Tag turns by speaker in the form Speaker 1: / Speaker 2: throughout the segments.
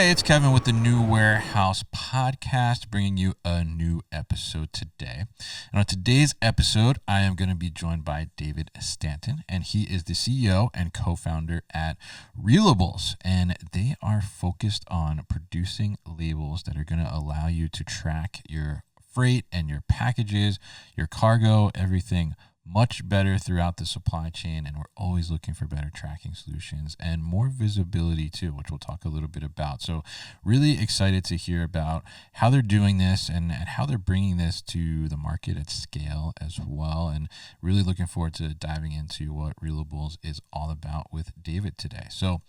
Speaker 1: Hey, it's Kevin with the New Warehouse Podcast, bringing you a new episode today. And on today's episode, I am going to be joined by David Stanton, and he is the CEO and co-founder at Reelables. And they are focused on producing labels that are going to allow you to track your freight and your packages, your cargo, everything much better throughout the supply chain, and we're always looking for better tracking solutions and more visibility too, which we'll talk a little bit about. So really excited to hear about how they're doing this and how they're bringing this to the market at scale as well, and really looking forward to diving into what Reelables is all about with David today. So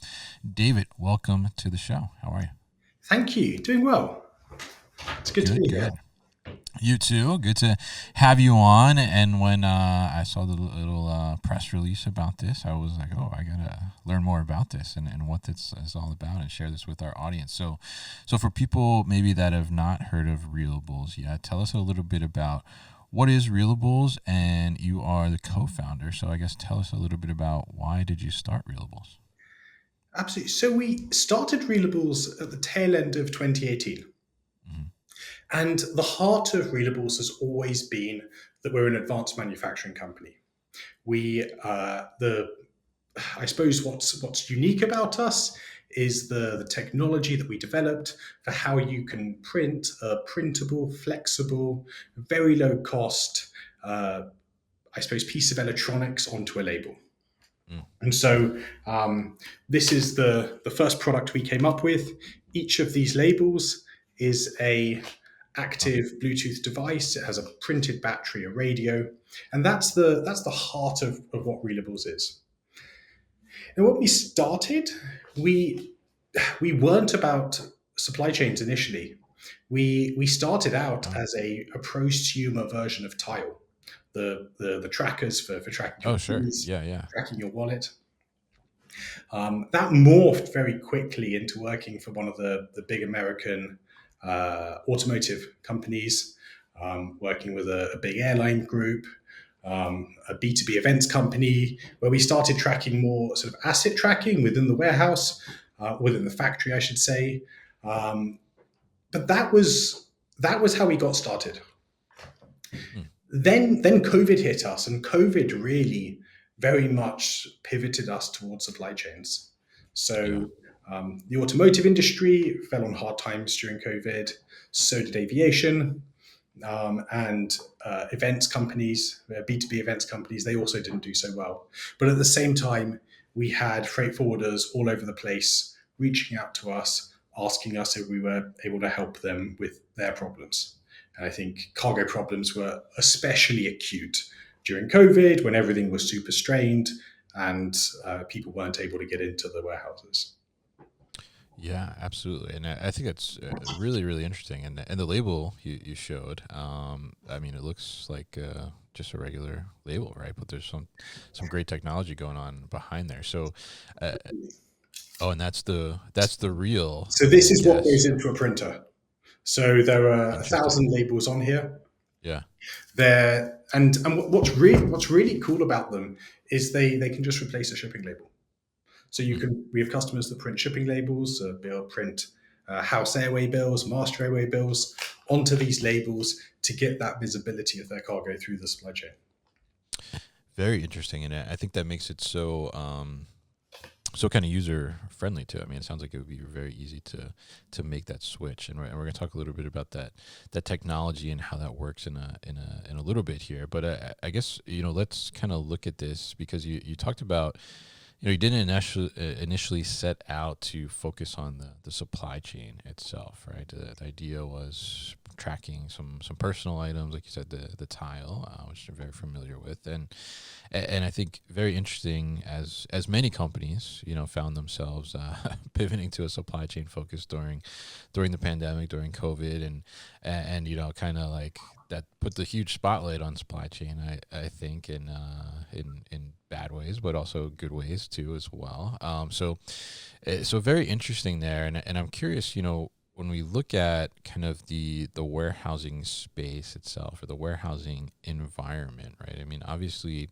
Speaker 1: David, welcome to the show. How are you?
Speaker 2: Thank you. Doing well. It's good to be here.
Speaker 1: Good. You too. Good to have you on. And when I saw the little press release about this, I was like, oh, I got to learn more about this and what this is all about and share this with our audience. So for people maybe that have not heard of Reelables yet, tell us a little bit about what is Reelables, and you are the co-founder. So I guess tell us a little bit about why did you start Reelables?
Speaker 2: Absolutely. So we started Reelables at the tail end of 2018.
Speaker 1: Mhm.
Speaker 2: And the heart of Reelables has always been that we're an advanced manufacturing company. I suppose what's unique about us is the technology that we developed for how you can print a printable, flexible, very low cost, I suppose, piece of electronics onto a label.
Speaker 1: Mm.
Speaker 2: And so this is the first product we came up with. Each of these labels is a active Bluetooth device. It has a printed battery, a radio, and that's the heart of what Reelables is. And when we started, we weren't about supply chains initially. We started out as a prosumer version of Tile, the trackers for tracking
Speaker 1: Oh,
Speaker 2: your
Speaker 1: sure.
Speaker 2: keys,
Speaker 1: Yeah.
Speaker 2: tracking your wallet. That morphed very quickly into working for one of the big American automotive companies, working with a big airline group, a B2B events company, where we started tracking more sort of asset tracking within the warehouse, within the factory, I should say. But that was how we got started.
Speaker 1: Mm.
Speaker 2: Then COVID hit us, and COVID really very much pivoted us towards supply chains.
Speaker 1: Yeah.
Speaker 2: So the automotive industry fell on hard times during COVID. So did aviation, and events companies, B2B events companies. They also didn't do so well. But at the same time, we had freight forwarders all over the place reaching out to us, asking us if we were able to help them with their problems. And I think cargo problems were especially acute during COVID, when everything was super strained and people weren't able to get into the warehouses.
Speaker 1: Yeah, absolutely, and I think it's really, really interesting. And the label you showed, I mean, it looks like just a regular label, right? But there's some great technology going on behind there. So, uh, oh, and that's the real,
Speaker 2: So
Speaker 1: I
Speaker 2: this is what goes
Speaker 1: guess.
Speaker 2: into a printer. So there are a
Speaker 1: Interesting.
Speaker 2: thousand labels on here.
Speaker 1: Yeah.
Speaker 2: And what's really cool about them is they can just replace a shipping label. So
Speaker 1: Mm.
Speaker 2: we have customers that print shipping labels, they'll print house airway bills, master airway bills onto these labels to get that visibility of their cargo through the supply chain.
Speaker 1: Very interesting, and I think that makes it so kind of user friendly too. I mean, it sounds like it would be very easy to make that switch, and we're going to talk a little bit about that technology and how that works in a little bit here. But I guess let's kind of look at this, because you talked about, you didn't initially set out to focus on the supply chain itself, right? The idea was tracking some personal items, like you said, the tile, which you're very familiar with, and I think very interesting, as many companies found themselves pivoting to a supply chain focus during the pandemic, during COVID, and kind of like that put the huge spotlight on supply chain. I think in bad ways, but also good ways too as well. So very interesting there, and I'm curious, when we look at kind of the warehousing space itself, or the warehousing environment, right? I mean, obviously,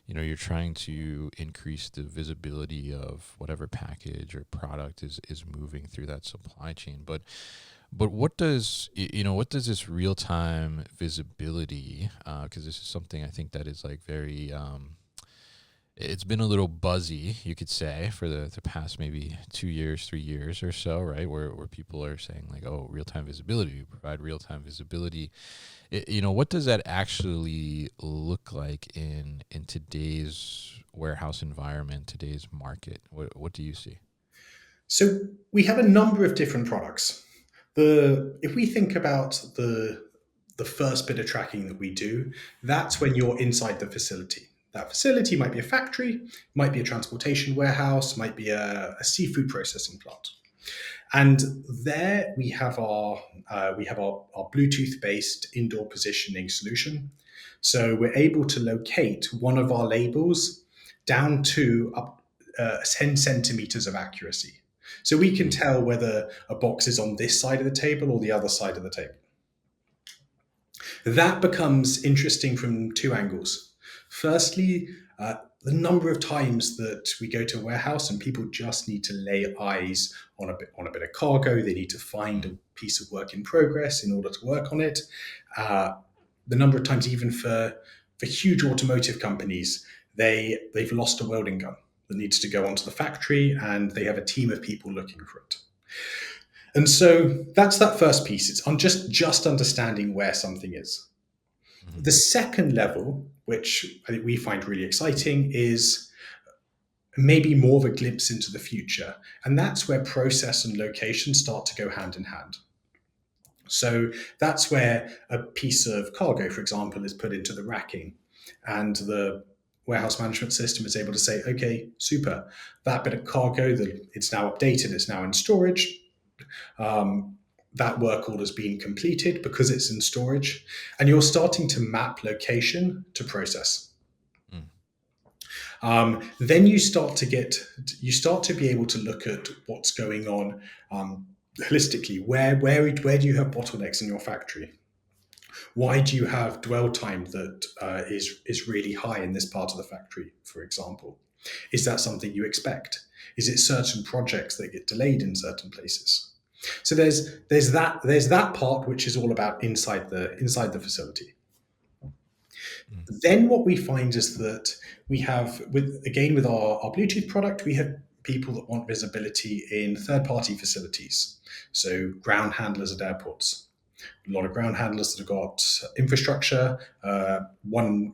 Speaker 1: you're trying to increase the visibility of whatever package or product is moving through that supply chain. But what does what does this real time visibility? Because this is something I think that is like very it's been a little buzzy, you could say, for the past maybe 2 years, 3 years or so, right? Where people are saying like, oh, real time visibility, we provide real time visibility. What does that actually look like in today's warehouse environment, today's market? What do you see?
Speaker 2: So we have a number of different products. If we think about the first bit of tracking that we do, that's when you're inside the facility. That facility might be a factory, might be a transportation warehouse, might be a seafood processing plant. And there we have our Bluetooth based indoor positioning solution. So we're able to locate one of our labels down to up 10 centimeters of accuracy. So we can
Speaker 1: Mm,
Speaker 2: tell whether a box is on this side of the table or the other side of the table. That becomes interesting from two angles. Firstly, the number of times that we go to a warehouse and people just need to lay eyes on a bit of cargo, they need to find a
Speaker 1: mm,
Speaker 2: piece of work in progress in order to work on it. Uh, the number of times, even for huge automotive companies, they've lost a welding gun that needs to go onto the factory, and they have a team of people looking for it. And so that's that first piece. It's on just understanding where something is.
Speaker 1: mm,
Speaker 2: The second level, which I think we find really exciting, is maybe more of a glimpse into the future. And that's where process and location start to go hand in hand. So that's where a piece of cargo, for example, is put into the racking, and the warehouse management system is able to say, okay, super, that bit of cargo, that it's now updated, it's now in storage. Um, that work order's been completed because it's in storage, and you're starting to map location to process.
Speaker 1: mm,
Speaker 2: Then you start to be able to look at what's going on holistically. Where do you have bottlenecks in your factory? Why do you have dwell time that is really high in this part of the factory, for example? Is that something you expect? Is it certain projects that get delayed in certain places? So there's that part which is all about inside the facility.
Speaker 1: mm,
Speaker 2: Then what we find is that we have with our Bluetooth product, we have people that want visibility in third-party facilities. So ground handlers at airports. A lot of ground handlers that have got infrastructure, one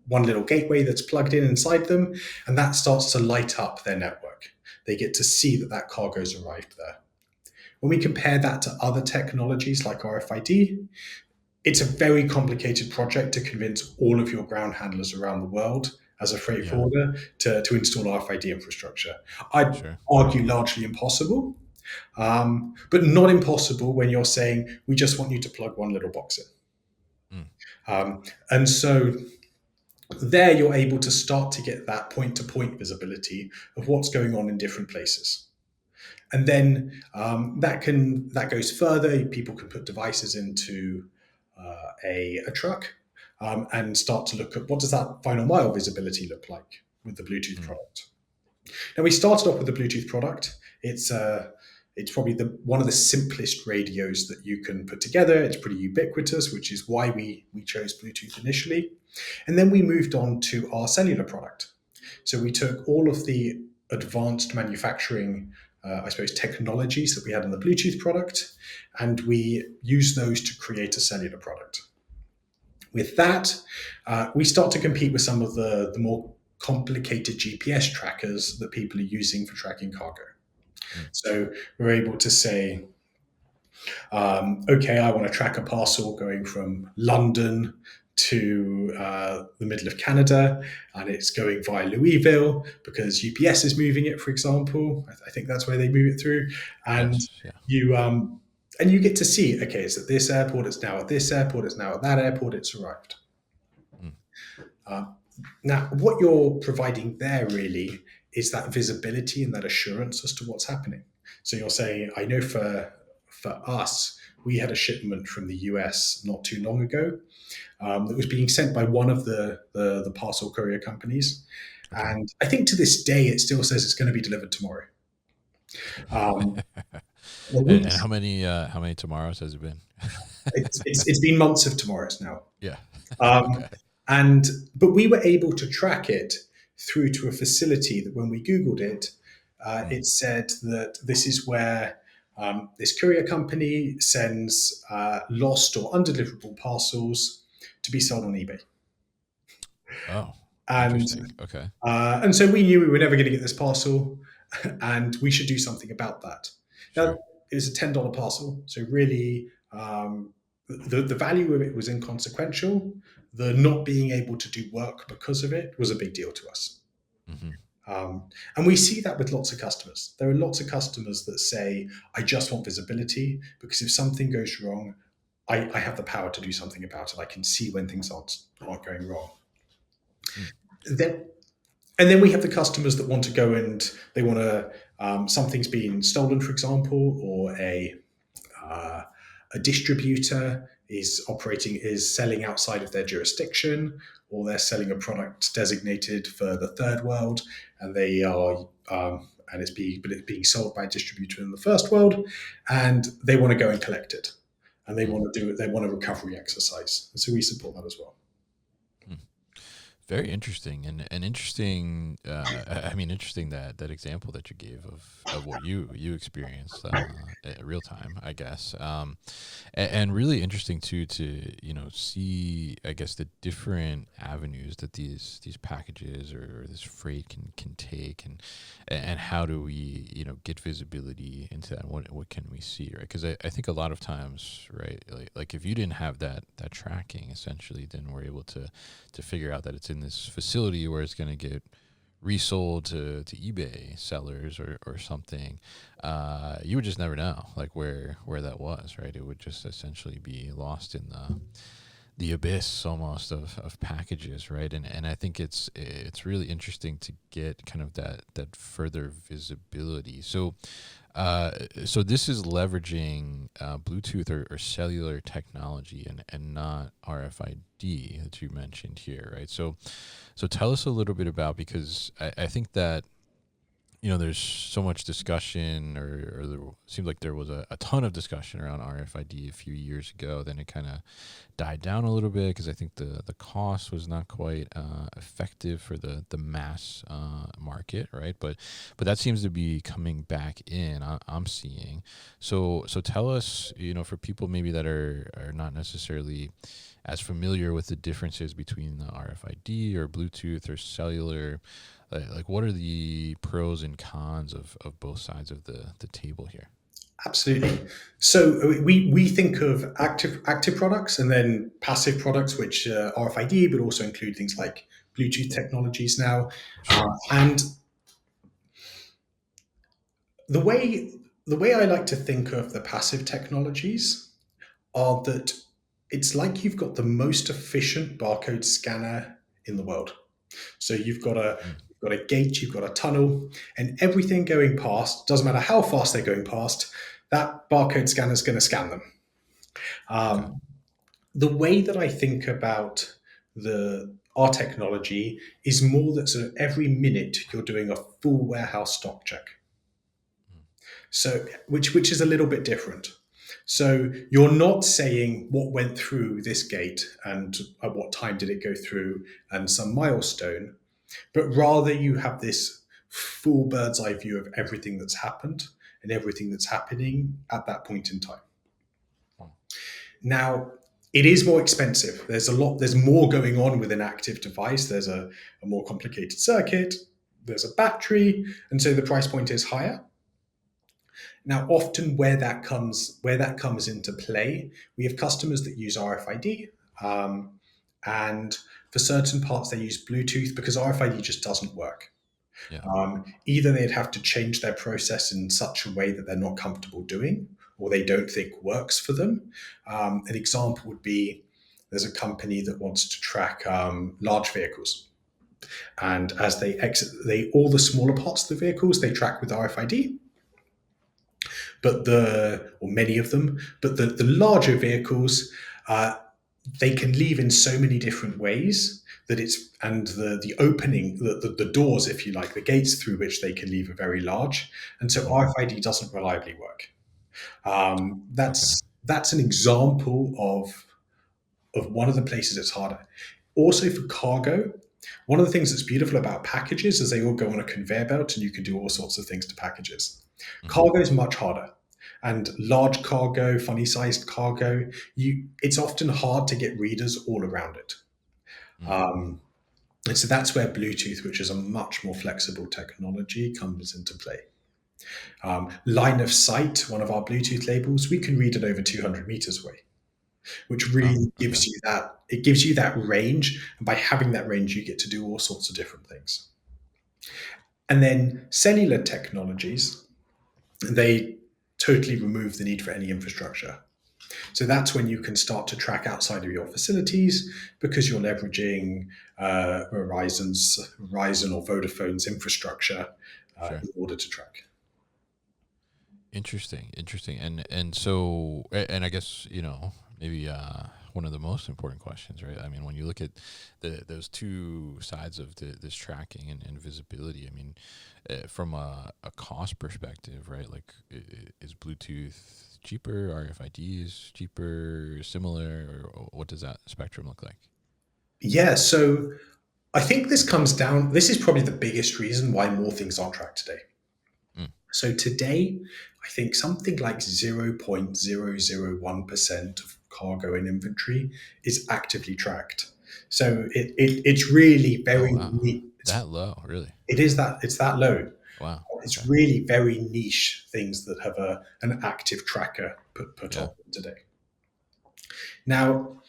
Speaker 2: little gateway that's plugged in inside them, and that starts to light up their network. They get to see that that cargo's arrived there. When we compare that to other technologies like RFID, it's a very complicated project to convince all of your ground handlers around the world as a freight
Speaker 1: yeah,
Speaker 2: forwarder to install RFID infrastructure. I'd
Speaker 1: sure.
Speaker 2: argue largely impossible, but not impossible when you're saying, we just want you to plug one little box in.
Speaker 1: Mm,
Speaker 2: And so there you're able to start to get that point to point visibility of what's going on in different places. And then that goes further. People can put devices into a truck and start to look at what does that final mile visibility look like with the Bluetooth
Speaker 1: mm,
Speaker 2: product. Now we started off with the Bluetooth product. It's probably one of the simplest radios that you can put together. It's pretty ubiquitous, which is why we chose Bluetooth initially. And then we moved on to our cellular product. So we took all of the advanced manufacturing, I suppose, technologies that we had in the Bluetooth product, and we used those to create a cellular product. With that, we start to compete with some of the more complicated GPS trackers that people are using for tracking cargo.
Speaker 1: mm,
Speaker 2: So we're able to say, okay, I want to track a parcel going from London to the middle of Canada, and it's going via Louisville because UPS is moving it, for example. I think that's where they move it through, and
Speaker 1: yes, yeah.
Speaker 2: you and you get to see, okay, it's at this airport, it's now at this airport, it's now at that airport, it's arrived.
Speaker 1: Mm,
Speaker 2: Uh, Now, what you're providing there really is that visibility and that assurance as to what's happening. So you're saying, I know for us, we had a shipment from the US not too long ago that was being sent by one of the parcel courier companies.
Speaker 1: Okay.
Speaker 2: And I think to this day, it still says it's going to be delivered tomorrow. Um, well,
Speaker 1: And
Speaker 2: weeks,
Speaker 1: how many tomorrows has it been?
Speaker 2: it's been months of tomorrows now.
Speaker 1: Yeah.
Speaker 2: Um,
Speaker 1: Okay.
Speaker 2: and but we were able to track it through to a facility that when we Googled it,
Speaker 1: Mm.
Speaker 2: it said that this is where this courier company sends lost or undeliverable parcels to be sold on eBay.
Speaker 1: Oh,
Speaker 2: And
Speaker 1: interesting. Okay.
Speaker 2: and so we knew we were never going to get this parcel, and we should do something about that.
Speaker 1: Sure.
Speaker 2: Now it was a $10 parcel, so really the value of it was inconsequential. The not being able to do work because of it was a big deal to us.
Speaker 1: Hmm.
Speaker 2: And we see that with lots of customers. There are lots of customers that say, I just want visibility because if something goes wrong, I have the power to do something about it. I can see when things aren't going wrong.
Speaker 1: Mm.
Speaker 2: Then, and then we have the customers that want to go and they want to, something's been stolen, for example, or uh, a distributor is selling outside of their jurisdiction, or they're selling a product designated for the third world, and they are and it's being sold by a distributor in the first world, and they want to go and collect it, and they
Speaker 1: Mm.
Speaker 2: want to do it. They want a recovery exercise, and so we support that as well.
Speaker 1: Mm. Very interesting, and interesting. I mean, interesting that example that you gave of what you experienced real time, I guess. And really interesting too to see, I guess, the different avenues that these packages or this freight can take, and how do we get visibility into that? What can we see, right? Because I think a lot of times, right, like if you didn't have that tracking, essentially, then we're able to figure out that it's in this facility where it's going to get resold to eBay sellers or something. You would just never know like where that was, right? It would just essentially be lost in the abyss almost of packages, right? And I think it's really interesting to get kind of that further visibility. So this is leveraging Bluetooth or cellular technology and not RFID that you mentioned here, right? So tell us a little bit about, because I think that there's so much discussion, or there seemed like there was a ton of discussion around RFID a few years ago. Then it kind of died down a little bit because I think the cost was not quite effective for the mass market, right? But that seems to be coming back in. I'm seeing. So tell us, for people maybe that are not necessarily as familiar with the differences between the RFID or Bluetooth or cellular. Like what are the pros and cons of both sides of the table here?
Speaker 2: Absolutely. So we think of active products and then passive products, which are RFID, but also include things like Bluetooth technologies now.
Speaker 1: Sure.
Speaker 2: And the way the way I like to think of the passive technologies are that it's like you've got the most efficient barcode scanner in the world. So
Speaker 1: Mm.
Speaker 2: you've got a gate, you've got a tunnel, and everything going past, doesn't matter how fast they're going past, that barcode scanner is going to scan them.
Speaker 1: Okay.
Speaker 2: Um, the way that I think about the our technology is more that sort of every minute you're doing a full warehouse stock check.
Speaker 1: Mm.
Speaker 2: So which is a little bit different. So you're not saying what went through this gate and at what time did it go through and some milestone, but rather you have this full bird's eye view of everything that's happened and everything that's happening at that point in time.
Speaker 1: Mm.
Speaker 2: Now, it is more expensive. There's more going on with an active device. There's a more complicated circuit, there's a battery, and so the price point is higher. Now, often where that comes into play, we have customers that use RFID, and for certain parts they use Bluetooth because RFID just doesn't work.
Speaker 1: Yeah.
Speaker 2: Either they'd have to change their process in such a way that they're not comfortable doing, or they don't think works for them. An example would be there's a company that wants to track large vehicles, and as they exit, all the smaller parts of the vehicles they track with RFID, but or many of them, but the larger vehicles, uh, they can leave in so many different ways that and the opening, the doors, if you like, the gates through which they can leave are very large. And so
Speaker 1: Mm-hmm.
Speaker 2: RFID doesn't reliably work.
Speaker 1: Okay.
Speaker 2: That's an example of one of the places it's harder. Also for cargo, one of the things that's beautiful about packages is they all go on a conveyor belt and you can do all sorts of things to packages.
Speaker 1: Mm-hmm.
Speaker 2: Cargo is much harder. And large cargo, funny sized cargo, it's often hard to get readers all around it.
Speaker 1: Mm.
Speaker 2: Um, and so that's where Bluetooth, which is a much more flexible technology, comes into play. Line of sight, one of our Bluetooth labels, we can read it over 200 meters away, which
Speaker 1: Oh,
Speaker 2: really
Speaker 1: okay.
Speaker 2: gives you that range. And by having that range, you get to do all sorts of different things. And then cellular technologies, they totally remove the need for any infrastructure. So that's when you can start to track outside of your facilities because you're leveraging Verizon or Vodafone's infrastructure
Speaker 1: Sure.
Speaker 2: in order to track.
Speaker 1: Interesting. And so, and I guess, maybe one of the most important questions, right? I mean, when you look at those two sides of this tracking and visibility, I mean, from a cost perspective, right? Like, is Bluetooth cheaper? RFID is cheaper, similar, or what does that spectrum look like?
Speaker 2: Yeah, so I think this is probably the biggest reason why more things aren't tracked today.
Speaker 1: Mm.
Speaker 2: So today, I think something like 0.001% of cargo in inventory is actively tracked. So it's really
Speaker 1: Oh,
Speaker 2: very
Speaker 1: wow.
Speaker 2: neat.
Speaker 1: That low, really?
Speaker 2: It's that low.
Speaker 1: Wow.
Speaker 2: It's
Speaker 1: Okay.
Speaker 2: really very niche things that have an active tracker put on
Speaker 1: Yeah.
Speaker 2: them today. Now,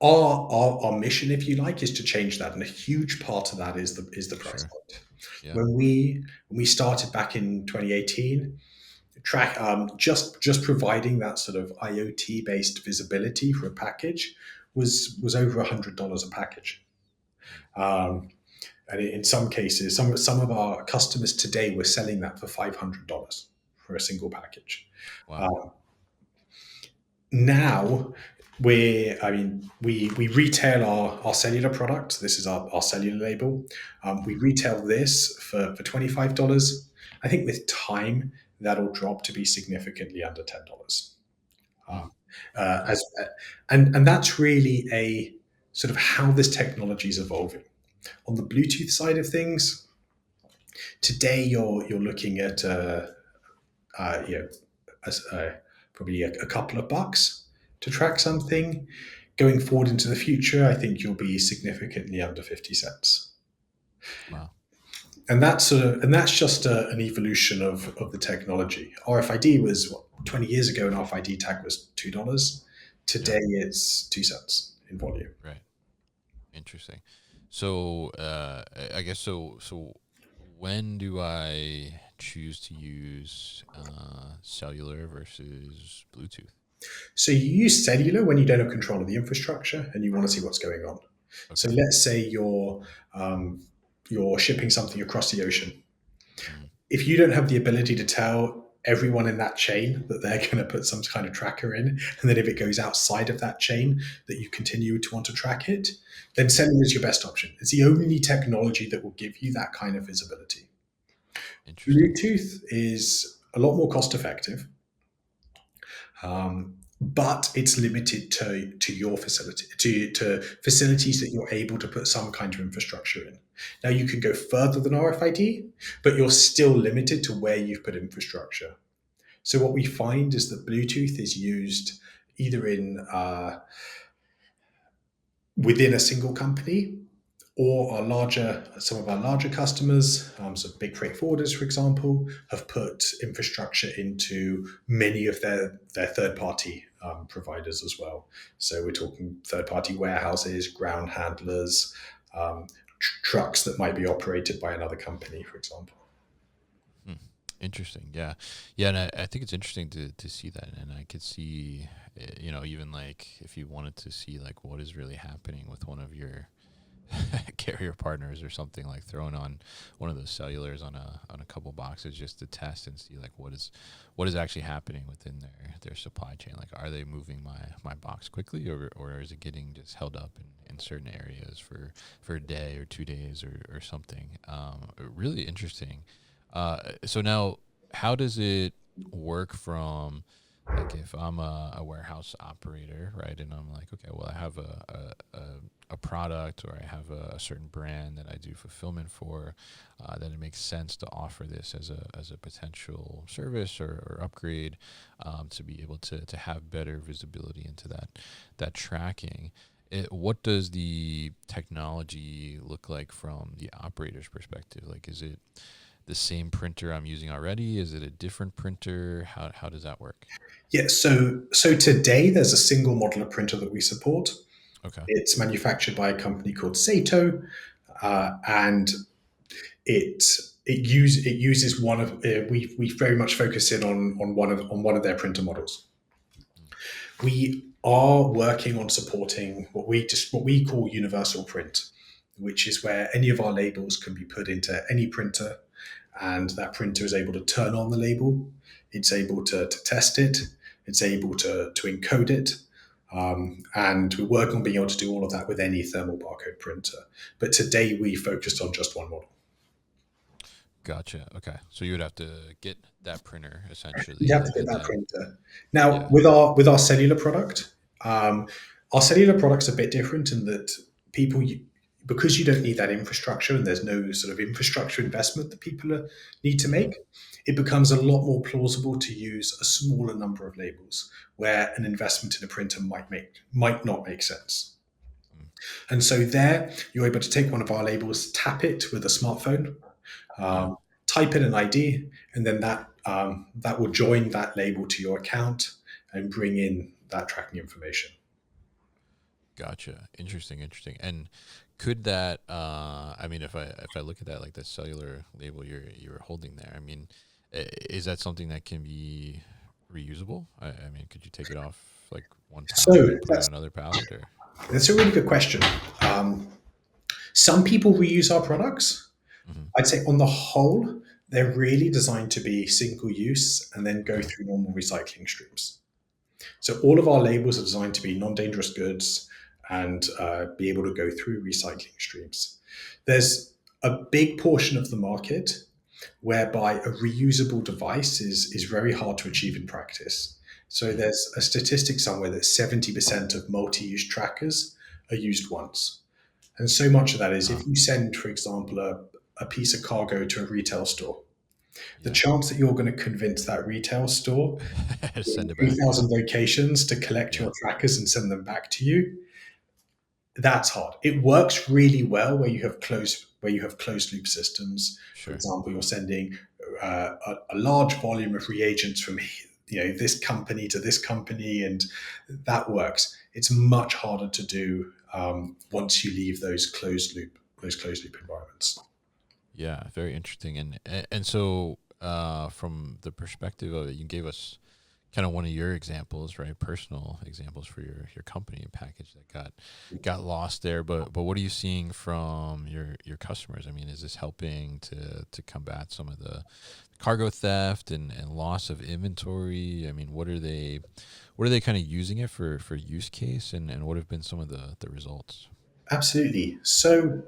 Speaker 2: our mission, if you like, is to change that, and a huge part of that is the price
Speaker 1: Sure.
Speaker 2: point.
Speaker 1: Yeah.
Speaker 2: When we started back in 2018, just providing that sort of IoT based visibility for a package was over $100 a package. Um, and in some cases, some of our customers today were selling that for $500 for a single package.
Speaker 1: Wow.
Speaker 2: Um, Now we retail our cellular product. This is our cellular label. We
Speaker 1: Hmm.
Speaker 2: retail this for $25. I think with time that'll drop to be significantly under $10.
Speaker 1: Mm.
Speaker 2: Um,
Speaker 1: Okay.
Speaker 2: as and that's really a sort of how this technology is evolving. On the Bluetooth side of things, today you're looking at you know, probably a couple of bucks to track something. Going forward into the future, I think you'll be significantly under 50 cents.
Speaker 1: Wow.
Speaker 2: And that's just an evolution of the technology. RFID was 20 years ago, an RFID tag was $2.
Speaker 1: Yeah.
Speaker 2: Today it's 2 cents in volume.
Speaker 1: Right. Interesting. So, I guess so. So, when do I choose to use cellular versus Bluetooth?
Speaker 2: So you use cellular when you don't have control of the infrastructure and you want to see what's going on. So
Speaker 1: Okay.
Speaker 2: let's say um, you're shipping something across the ocean.
Speaker 1: Mm.
Speaker 2: If you don't have the ability to tell everyone in that chain that they're going to put some kind of tracker in, and then if it goes outside of that chain, that you continue to want to track it, then
Speaker 1: Yeah.
Speaker 2: cellular is your best option. It's the only technology that will give you that kind of visibility.
Speaker 1: Interesting.
Speaker 2: Bluetooth is a lot more cost effective, but it's limited to your facility, to facilities that you're able to put some kind of infrastructure in. Now, you can go further than RFID, but you're still limited to where you've put infrastructure. So what we find is that Bluetooth is used either in within a single company or some of our larger customers, so big freight forwarders, for example, have put infrastructure into many of their third-party providers as well. So we're talking third-party warehouses, ground handlers, trucks that might be operated by another company, for example.
Speaker 1: Hmm. Interesting. Yeah. Yeah. And I think it's interesting to see that. And I could see, even like if you wanted to see like what is really happening with one of your carrier partners or something, like throwing on one of those cellulars on a couple boxes just to test and see like what is actually happening within their supply chain. Like, are they moving my box quickly, or is it getting just held up in certain areas for a day or 2 days or something? Really interesting. So now, how does it work from, like, if I'm a warehouse operator, right, and I'm like, okay, well, I have a product, or I have a certain brand that I do fulfillment for, that it makes sense to offer this as a potential service or upgrade, to be able to have better visibility into that tracking. What does the technology look like from the operator's perspective? Like, is it the same printer I'm using already? Is it a different printer? How does that work?
Speaker 2: Yeah, so today there's a single modular printer that we support.
Speaker 1: Okay.
Speaker 2: It's manufactured by a company called Sato, and it it uses one of we very much focus in on one of their printer models. We are working on supporting what we call universal print, which is where any of our labels can be put into any printer, and that printer is able to turn on the label. It's able to test it. It's able to encode it. And we work on being able to do all of that with any thermal barcode printer. But today we focused on just one model.
Speaker 1: Gotcha. Okay. So you would have to get that printer
Speaker 2: You'd have
Speaker 1: essentially,
Speaker 2: to get
Speaker 1: and
Speaker 2: that
Speaker 1: then
Speaker 2: printer. Now,
Speaker 1: yeah.
Speaker 2: with our cellular product's a bit different in that people, because you don't need that infrastructure and there's no sort of infrastructure investment that need to
Speaker 1: Hmm.
Speaker 2: make, it becomes a lot more plausible to use a smaller number of labels where an investment in a printer might not make sense. And so there, you're able to take one of our labels, tap it with a smartphone,
Speaker 1: Yeah.
Speaker 2: um, type in an ID, and then that will join that label to your account and bring in that tracking information.
Speaker 1: Gotcha. Interesting. Interesting. And could that? I mean, if I look at that, like the cellular label you're holding there, I mean, is that something that can be reusable? I mean, could you take it off like one pallet
Speaker 2: So
Speaker 1: and put it on another pallet, or?
Speaker 2: that's a really good question. Um, some people reuse our products.
Speaker 1: Hmm.
Speaker 2: I'd say on the whole, they're really designed to be single use and then go
Speaker 1: Okay.
Speaker 2: through normal recycling streams. So all of our labels are designed to be non-dangerous goods and be able to go through recycling streams. There's a big portion of the market whereby a reusable device is very hard to achieve in practice. So
Speaker 1: Mm.
Speaker 2: there's a statistic somewhere that 70% of multi-use trackers are used once. And so much of that is if
Speaker 1: Wow.
Speaker 2: you send, for example, a piece of cargo to a retail store, the
Speaker 1: Yeah.
Speaker 2: chance that you're going to convince that retail store in
Speaker 1: Send it back. Yeah.
Speaker 2: 3,000 locations to collect
Speaker 1: Yeah.
Speaker 2: your trackers and send them back to you, that's hard. It works really well where you have closed loop systems. For
Speaker 1: Sure.
Speaker 2: example, you're sending a large volume of reagents from this company to this company, and that works. It's much harder to do once you leave those closed loop environments.
Speaker 1: Yeah, very interesting. And so, from the perspective of it, you gave us kind of one of your examples, right? Personal examples for your company and package that got lost there. But what are you seeing from your customers? I mean, is this helping to combat some of the cargo theft and loss of inventory? I mean, what are they kind of using it for use case, and what have been some of the results?
Speaker 2: Absolutely. So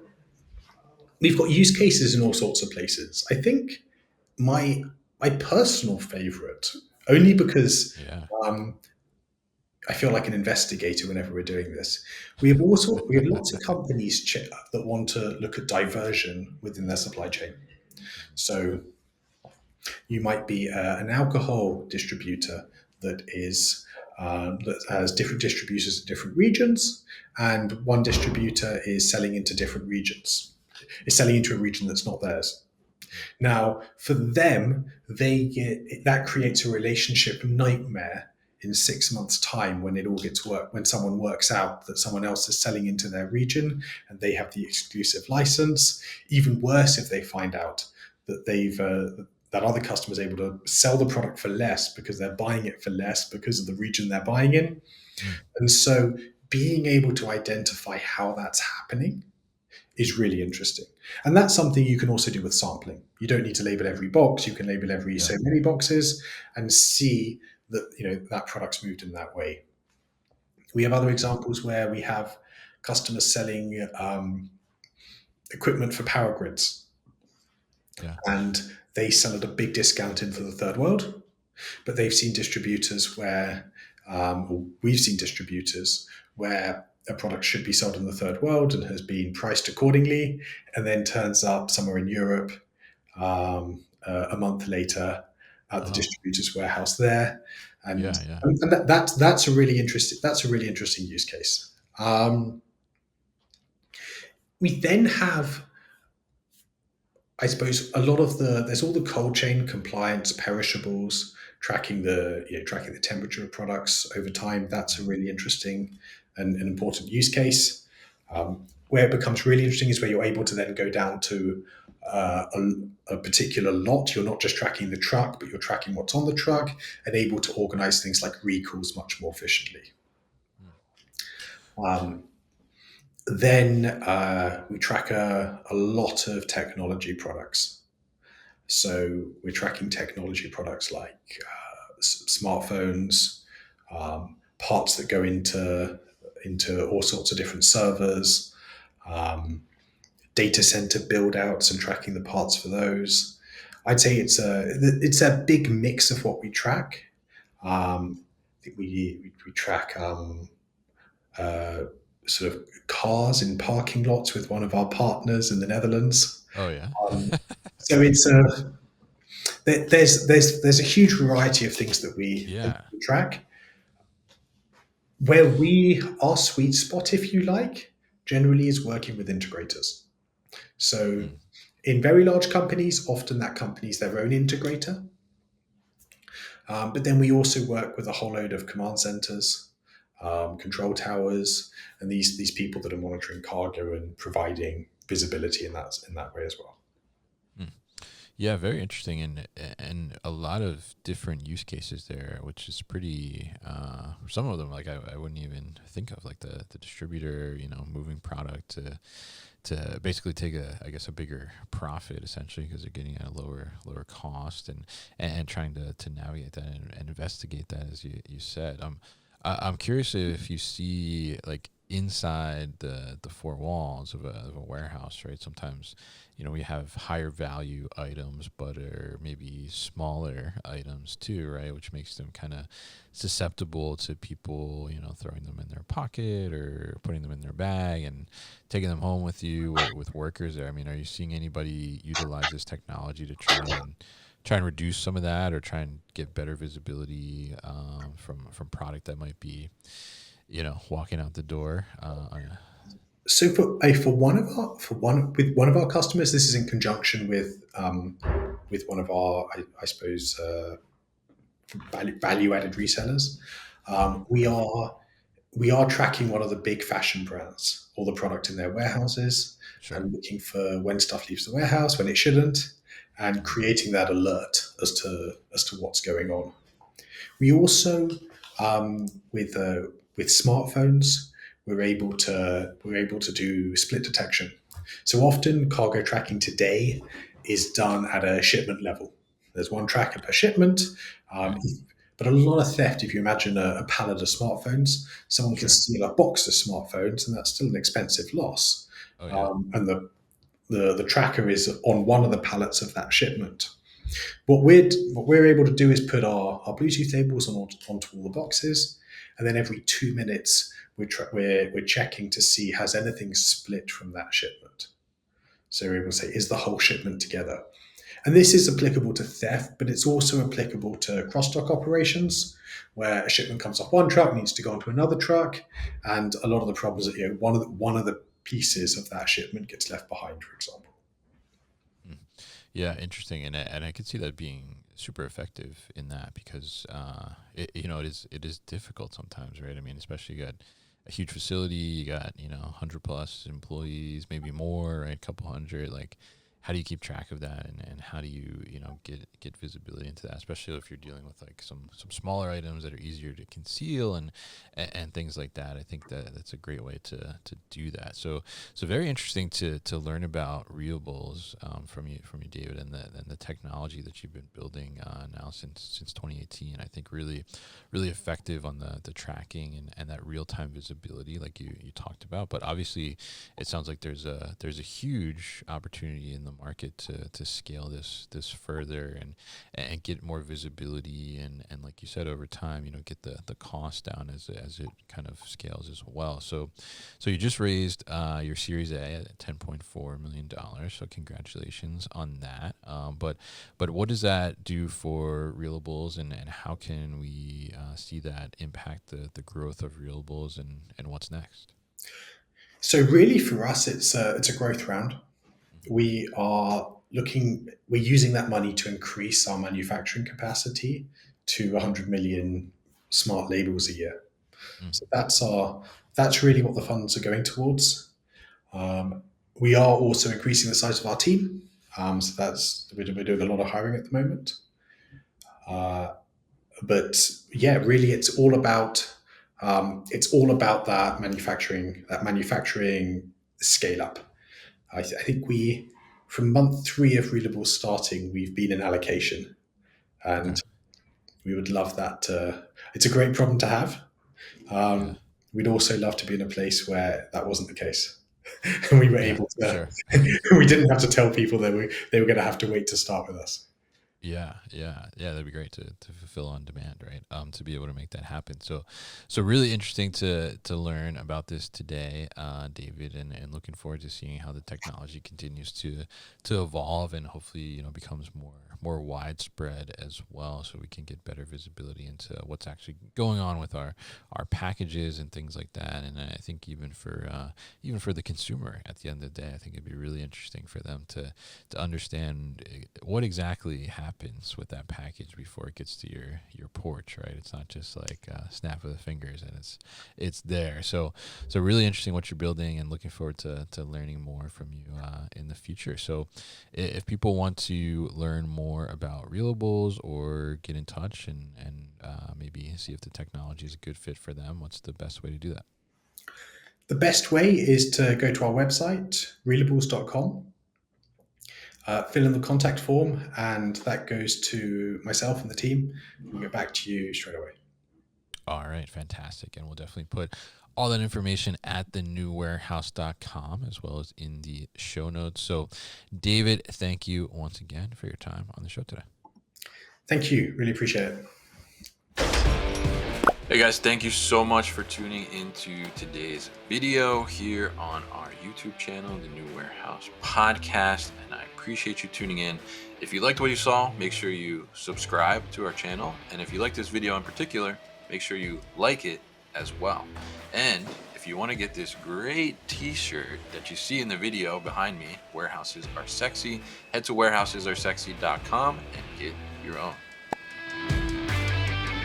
Speaker 2: we've got use cases in all sorts of places. I think my my personal favorite, only because
Speaker 1: Yeah.
Speaker 2: um, I feel like an investigator whenever we're doing this. We have lots of companies that want to look at diversion within their supply chain. So you might be an alcohol distributor that has different distributors in different regions, and one distributor is selling into different regions. Is selling into a region that's not theirs. Now, for them, that creates a relationship nightmare in 6 months' time when it all gets work when someone works out that someone else is selling into their region and they have the exclusive license. Even worse if they find out that that other customer is able to sell the product for less because they're buying it for less because of the region they're buying in.
Speaker 1: Mm.
Speaker 2: And so being able to identify how that's happening is really interesting. And that's something you can also do with sampling. You don't need to label every box. You can label every
Speaker 1: Yeah.
Speaker 2: so many boxes and see that that product's moved in that way. We have other examples where we have customers selling equipment for power grids,
Speaker 1: Yeah.
Speaker 2: and they sell at a big discount into the third world. But they've seen distributors where, or we've seen distributors where a product should be sold in the third world and has been priced accordingly, and then turns up somewhere in Europe a month later at the
Speaker 1: Oh,
Speaker 2: distributor's warehouse there, and
Speaker 1: yeah. Yeah.
Speaker 2: that's a really interesting use case. We then have, I suppose, a lot of there's all the cold chain compliance, perishables, tracking the temperature of products over time. That's a really interesting and an important use case. Where it becomes really interesting is where you're able to then go down to a particular lot. You're not just tracking the truck, but you're tracking what's on the truck and able to organize things like recalls much more efficiently.
Speaker 1: Mm.
Speaker 2: Um, then we track a lot of technology products. So we're tracking technology products like smartphones, parts that go into all sorts of different servers, um, data center build outs and tracking the parts for those. I'd say it's a big mix of what we track. I think we track uh, sort of cars in parking lots with one of our partners in the Netherlands.
Speaker 1: Oh, yeah.
Speaker 2: Um, so it's a there's a huge variety of things that
Speaker 1: Yeah.
Speaker 2: we track. Where we our sweet spot, if you like, generally is working with integrators. So
Speaker 1: Mm.
Speaker 2: in very large companies, often that company is their own integrator. But then we also work with a whole load of command centers, control towers, and these people that are monitoring cargo and providing visibility in that way as well.
Speaker 1: Mm. Yeah, very interesting, and a lot of different use cases there, which is pretty. Some of them, like I wouldn't even think of, like the distributor, moving product to basically take a bigger profit essentially because they're getting at a lower cost and trying to navigate that and investigate that as you said. I'm curious if you see like inside the four walls of a warehouse, right? Sometimes we have higher value items, but are maybe smaller items too, right? Which makes them kind of susceptible to people, throwing them in their pocket or putting them in their bag and taking them home with you with workers there. I mean, are you seeing anybody utilize this technology to try and reduce some of that, or try and get better visibility from product that might be, walking out the door?
Speaker 2: So for one of our for one with one of our customers, this is in conjunction with one of our I suppose value added resellers.
Speaker 1: Mhm.
Speaker 2: We are tracking one of the big fashion brands, all the product in their warehouses,
Speaker 1: Sure.
Speaker 2: and looking for when stuff leaves the warehouse, when it shouldn't, and
Speaker 1: Mhm.
Speaker 2: creating that alert as to what's going on. We also, with smartphones, we're able to do split detection. So often, cargo tracking today is done at a shipment level. There's one tracker per shipment, um,
Speaker 1: Right.
Speaker 2: but a lot of theft. If you imagine a pallet of smartphones, someone can
Speaker 1: Sure.
Speaker 2: steal a box of smartphones, and that's still an expensive loss.
Speaker 1: Oh, yeah.
Speaker 2: And the tracker is on one of the pallets of that shipment. What we're able to do is put our Bluetooth tables onto all the boxes, and then every 2 minutes we're checking to see has anything split from that shipment. So we're able to say, is the whole shipment together? And this is applicable to theft, but it's also applicable to cross-dock operations, where a shipment comes off one truck, needs to go onto another truck, and a lot of the problems that one of the pieces of that shipment gets left behind, for example.
Speaker 1: Mm. Yeah, interesting, and I could see that being super effective in that because it is difficult sometimes, right? I mean, especially you got a huge facility, you got 100 plus employees, maybe more, right? A couple hundred, like how do you keep track of that, and how do you get visibility into that, especially if you're dealing with like some smaller items that are easier to conceal and things like that. I think that's a great way to do that. So very interesting to learn about Reelables from you, David, and the technology that you've been building now since 2018. I think really effective on the tracking and that real time visibility like you talked about. But obviously, it sounds like there's a huge opportunity in the market to scale this further and get more visibility and like you said, over time, get the cost down as it kind of scales as well. So you just raised your Series A at $10.4 million. So congratulations on that. But what does that do for Reelables, and how can we see that impact the growth of Reelables and what's next?
Speaker 2: So really, for us, it's a growth round. We're using that money to increase our manufacturing capacity to 100 million smart labels a year.
Speaker 1: Mm.
Speaker 2: So that's really what the funds are going towards. We are also increasing the size of our team. So we're doing a lot of hiring at the moment. But yeah, really, it's all about that manufacturing scale up. I think from month 3 of Reelables starting, we've been in allocation,
Speaker 1: Okay.
Speaker 2: and we would love that. It's a great problem to have.
Speaker 1: Yeah.
Speaker 2: We'd also love to be in a place where that wasn't the case, and we were
Speaker 1: Yeah,
Speaker 2: able
Speaker 1: for
Speaker 2: to.
Speaker 1: sure.
Speaker 2: We didn't have to tell people that they were going to have to wait to start with us.
Speaker 1: Yeah. That'd be great to fulfill on demand, right? To be able to make that happen. So really interesting to learn about this today, David, and looking forward to seeing how the technology continues to evolve and hopefully becomes more widespread as well, so we can get better visibility into what's actually going on with our packages and things like that. And I think even for the consumer at the end of the day, I think it'd be really interesting for them to understand what exactly happens with that package before it gets to your porch, right? It's not just like a snap of the fingers and it's there. So really interesting what you're building, and looking forward to learning more from you in the future. So if people want to learn more about Reelables or get in touch and maybe see if the technology is a good fit for them, what's the best way to do that?
Speaker 2: The best way is to go to our website, reelables.com, fill in the contact form, and that goes to myself and the team. We'll get back to you straight away.
Speaker 1: All right, fantastic. And we'll definitely put all that information at thenewwarehouse.com as well as in the show notes. So, David, thank you once again for your time on the show today.
Speaker 2: Thank you. Really appreciate it.
Speaker 1: Hey guys, thank you so much for tuning into today's video here on our YouTube channel, The New Warehouse Podcast, and I appreciate you tuning in. If you liked what you saw, make sure you subscribe to our channel, and if you like this video in particular, make sure you like it as well. And if you want to get this great t-shirt that you see in the video behind me, Warehouses Are Sexy, head to warehousesAreSexy.com and get your own.